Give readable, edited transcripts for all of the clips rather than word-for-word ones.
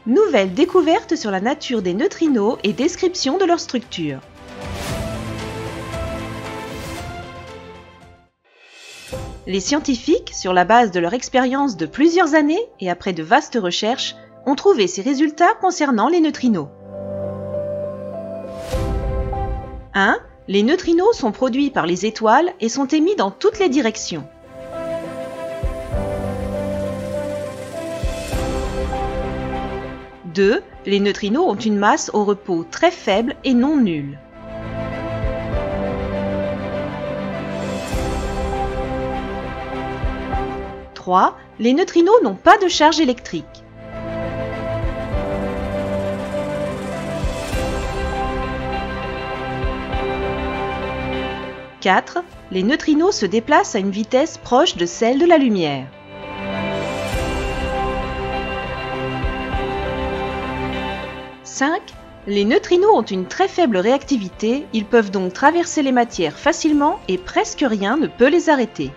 Nouvelle découverte sur la nature des neutrinos et description de leur structure. Les scientifiques, sur la base de leur expérience de plusieurs années et après de vastes recherches, ont trouvé ces résultats concernant les neutrinos. 1. Les neutrinos sont produits par les étoiles et sont émis dans toutes les directions. 2. Les neutrinos ont une masse au repos très faible et non nulle. 3. Les neutrinos n'ont pas de charge électrique. 4. Les neutrinos se déplacent à une vitesse proche de celle de la lumière. 5. Les neutrinos ont une très faible réactivité, ils peuvent donc traverser les matières facilement et presque rien ne peut les arrêter.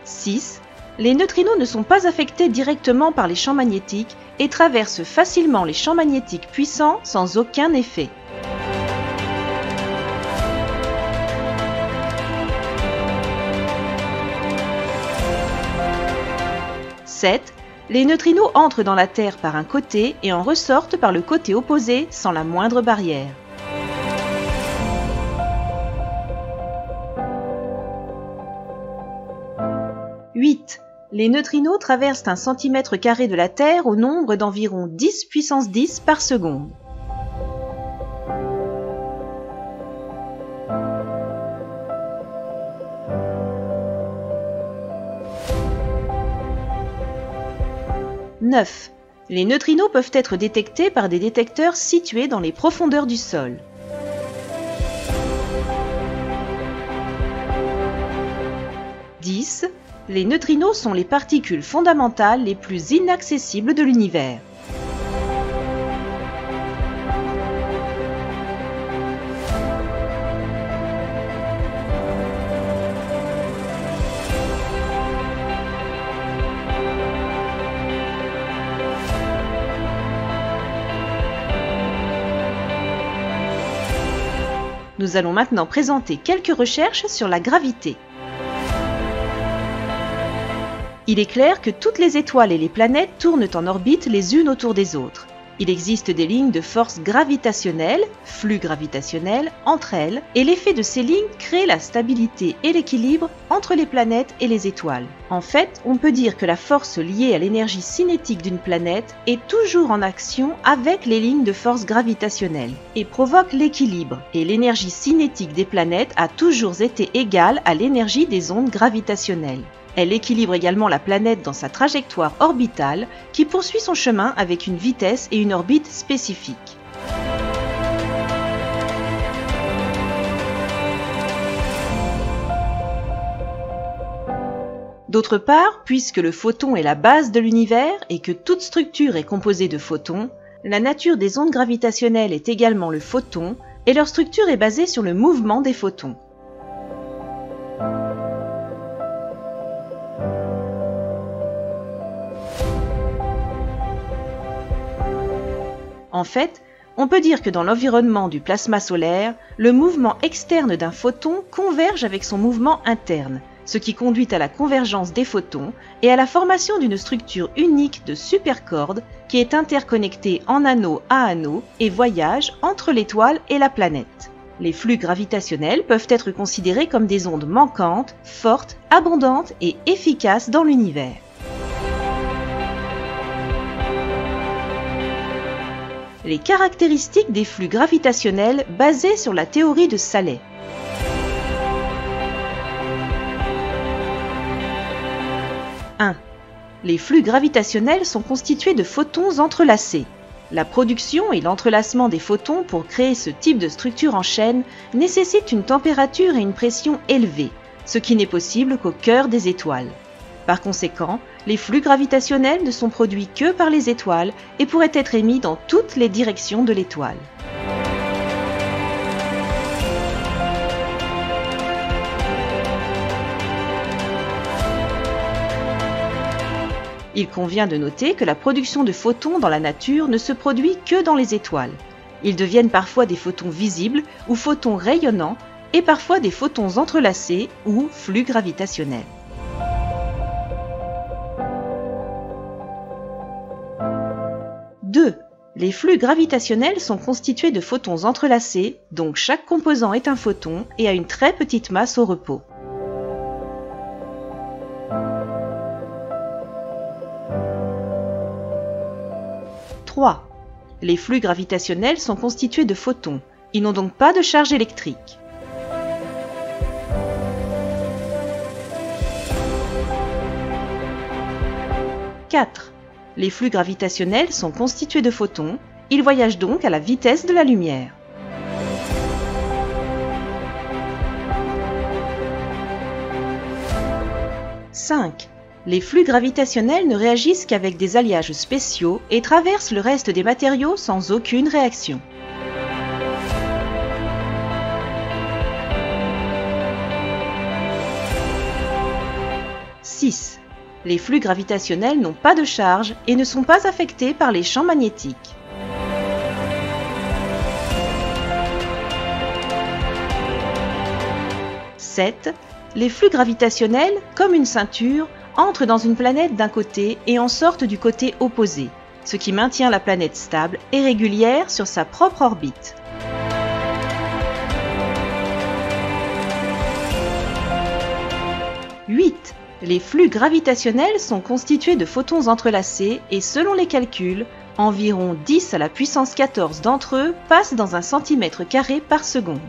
« 6. Les neutrinos ne sont pas affectés directement par les champs magnétiques et traversent facilement les champs magnétiques puissants sans aucun effet. 7. Les neutrinos entrent dans la Terre par un côté et en ressortent par le côté opposé sans la moindre barrière. « 8. Les neutrinos traversent un centimètre carré de la Terre au nombre d'environ 10 puissance 10 par seconde. « 9. Les neutrinos peuvent être détectés par des détecteurs situés dans les profondeurs du sol. 10. Les neutrinos sont les particules fondamentales les plus inaccessibles de l'univers. Nous allons maintenant présenter quelques recherches sur la gravité. Il est clair que toutes les étoiles et les planètes tournent en orbite les unes autour des autres. Il existe des lignes de force gravitationnelle, flux gravitationnel, entre elles, et l'effet de ces lignes crée la stabilité et l'équilibre entre les planètes et les étoiles. En fait, on peut dire que la force liée à l'énergie cinétique d'une planète est toujours en action avec les lignes de force gravitationnelle et provoque l'équilibre, et l'énergie cinétique des planètes a toujours été égale à l'énergie des ondes gravitationnelles. Elle équilibre également la planète dans sa trajectoire orbitale qui poursuit son chemin avec une vitesse et une orbite spécifiques. D'autre part, puisque le photon est la base de l'univers et que toute structure est composée de photons, la nature des ondes gravitationnelles est également le photon et leur structure est basée sur le mouvement des photons. En fait, on peut dire que dans l'environnement du plasma solaire, le mouvement externe d'un photon converge avec son mouvement interne, ce qui conduit à la convergence des photons et à la formation d'une structure unique de supercordes qui est interconnectée en anneau à anneau et voyage entre l'étoile et la planète. Les flux gravitationnels peuvent être considérés comme des ondes manquantes, fortes, abondantes et efficaces dans l'univers. Les caractéristiques des flux gravitationnels basés sur la théorie de Saleh. 1. Les flux gravitationnels sont constitués de photons entrelacés. La production et l'entrelacement des photons pour créer ce type de structure en chaîne nécessitent une température et une pression élevées, ce qui n'est possible qu'au cœur des étoiles. Par conséquent, les flux gravitationnels ne sont produits que par les étoiles et pourraient être émis dans toutes les directions de l'étoile. Il convient de noter que la production de photons dans la nature ne se produit que dans les étoiles. Ils deviennent parfois des photons visibles ou photons rayonnants et parfois des photons entrelacés ou flux gravitationnels. Deux. Les flux gravitationnels sont constitués de photons entrelacés, donc chaque composant est un photon et a une très petite masse au repos. 3. Les flux gravitationnels sont constitués de photons. Ils n'ont donc pas de charge électrique. 4. Les flux gravitationnels sont constitués de photons. Ils voyagent donc à la vitesse de la lumière. 5. Les flux gravitationnels ne réagissent qu'avec des alliages spéciaux et traversent le reste des matériaux sans aucune réaction. 6. Les flux gravitationnels n'ont pas de charge et ne sont pas affectés par les champs magnétiques. 7. Les flux gravitationnels, comme une ceinture, entrent dans une planète d'un côté et en sortent du côté opposé, ce qui maintient la planète stable et régulière sur sa propre orbite. 8. Les flux gravitationnels sont constitués de photons entrelacés et selon les calculs, environ 10 à la puissance 14 d'entre eux passent dans un centimètre carré par seconde.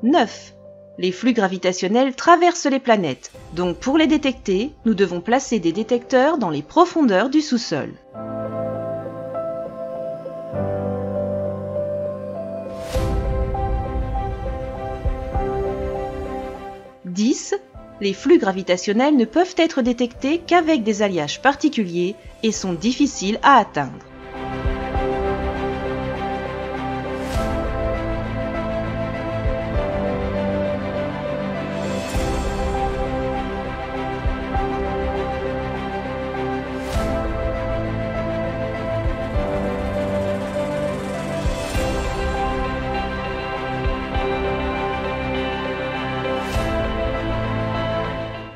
« 9. Les flux gravitationnels traversent les planètes, donc pour les détecter, nous devons placer des détecteurs dans les profondeurs du sous-sol. « 10. Les flux gravitationnels ne peuvent être détectés qu'avec des alliages particuliers et sont difficiles à atteindre.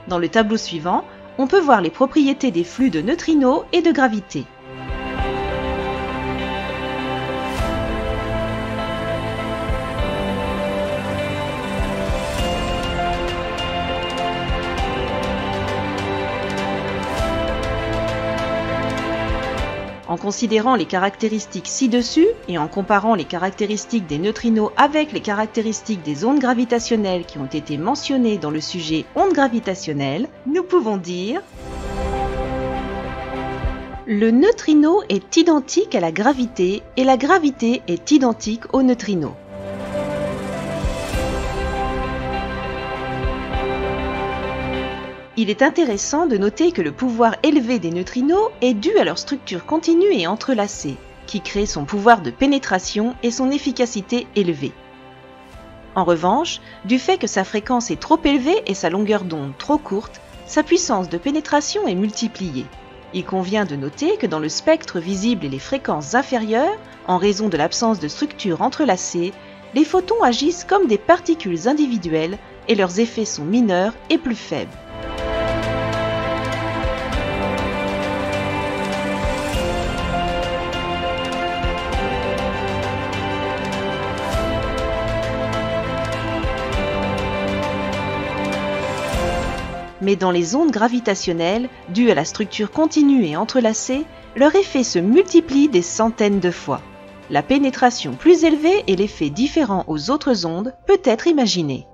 Dans le tableau suivant, on peut voir les propriétés des flux de neutrinos et de gravité. En considérant les caractéristiques ci-dessus et en comparant les caractéristiques des neutrinos avec les caractéristiques des ondes gravitationnelles qui ont été mentionnées dans le sujet ondes gravitationnelles, nous pouvons dire le neutrino est identique à la gravité et la gravité est identique au neutrino. Il est intéressant de noter que le pouvoir élevé des neutrinos est dû à leur structure continue et entrelacée, qui crée son pouvoir de pénétration et son efficacité élevée. En revanche, du fait que sa fréquence est trop élevée et sa longueur d'onde trop courte, sa puissance de pénétration est multipliée. Il convient de noter que dans le spectre visible et les fréquences inférieures, en raison de l'absence de structure entrelacée, les photons agissent comme des particules individuelles et leurs effets sont mineurs et plus faibles. Mais dans les ondes gravitationnelles, dues à la structure continue et entrelacée, leur effet se multiplie des centaines de fois. La pénétration plus élevée et l'effet différent aux autres ondes peut être imaginé.